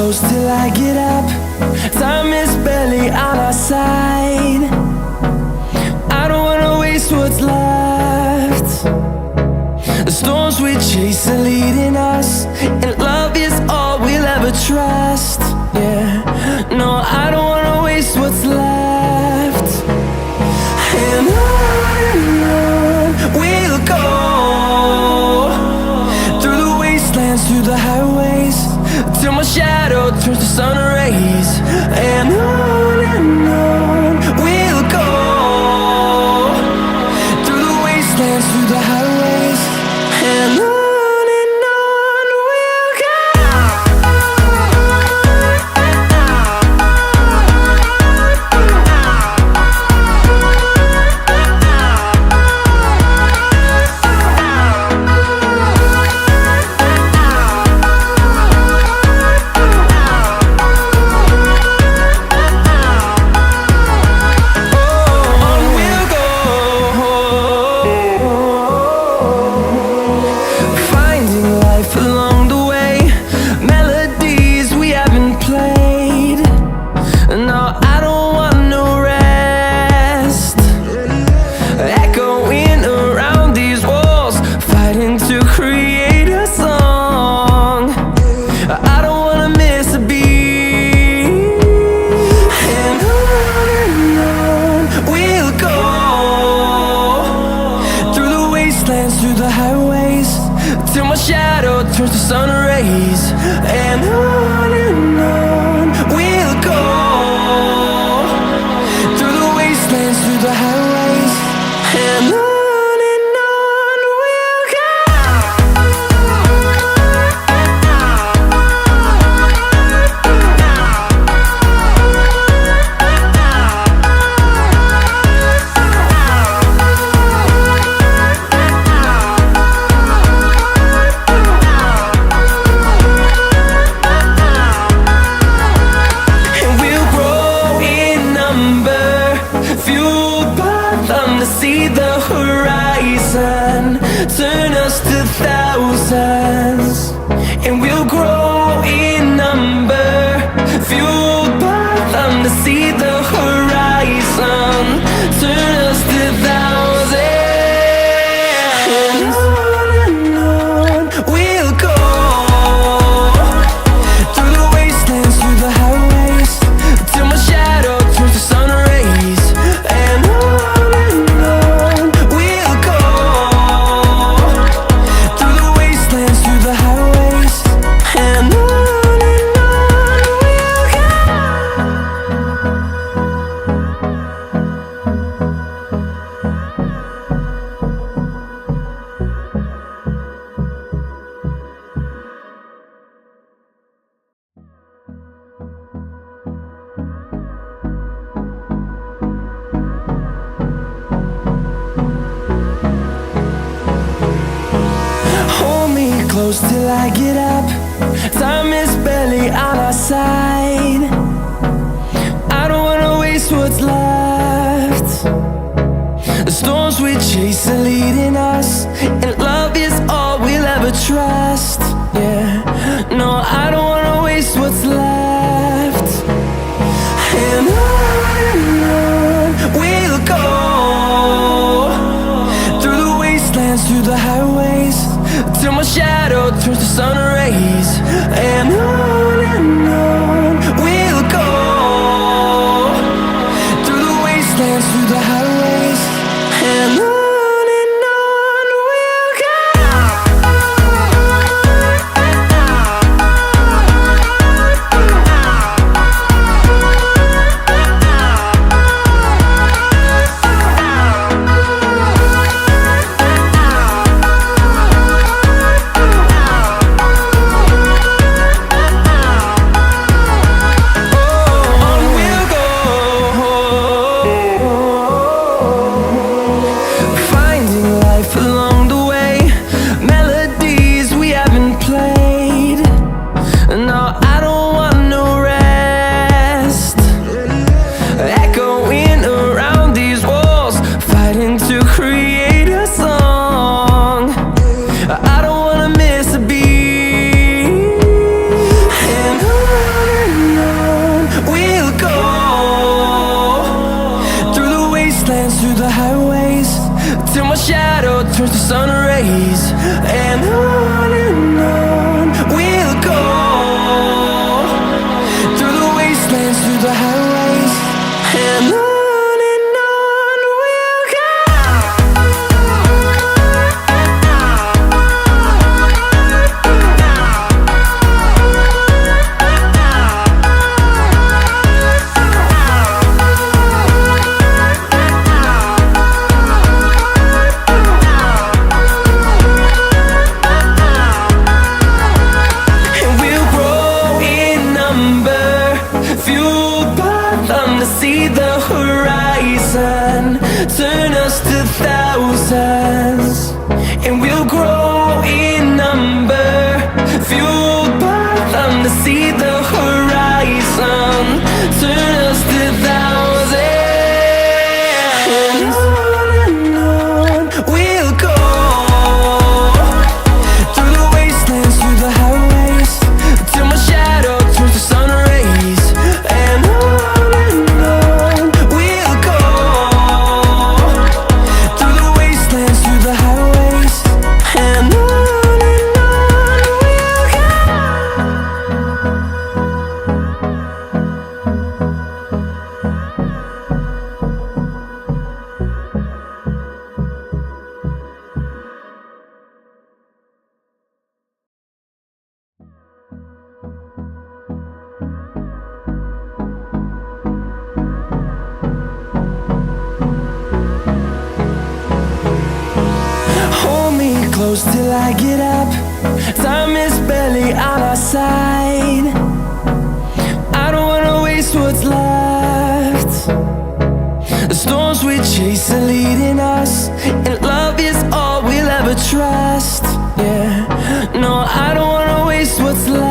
close till I get up. Time is barely on our side. I don't wanna waste what's left. The storms we chase are leading us, and love is all we'll ever trust. Yeah, no, I don't wanna waste what's left. And on we'll go, through the wastelands, through the highways, till my shadow turns to sun rays. And on we'll go, through the wastelands, through the highways, and on we'll go. Through the highways, till my shadow turns to sun rays. And on we'll go, through the wastelands, through the highways, and on we'll go. See the horizon, turn us to thousands, and we'll grow in number, fueled by them to see the horizon, turn us to thousands, and on we'll go, through the wastelands, through the highways, till my shadow turns to sun rays. And close till I get up. Time is barely on our side. I don't wanna waste what's left. The storms we chase are leading us, and love is all we'll ever trust. Yeah, no, I don't wanna waste what's left. And on we'll go, through the wastelands, through the highways, till my shadow turns to sun rays. And on we'll go, through the wastelands, through the highways, and on. fueled by them to see the horizon, turn us to thousands. And on we'll go, through the wastelands, through the highways, till my shadow turns to sun rays. And on we'll go, through the wastelands, through the highways. And on we'll go. Hold me close till I get up. Time is barely on our side. I don't wanna waste what's left. The storms we chase are leading us, and love is all we'll ever trust. Yeah, no, I don't wanna waste what's left.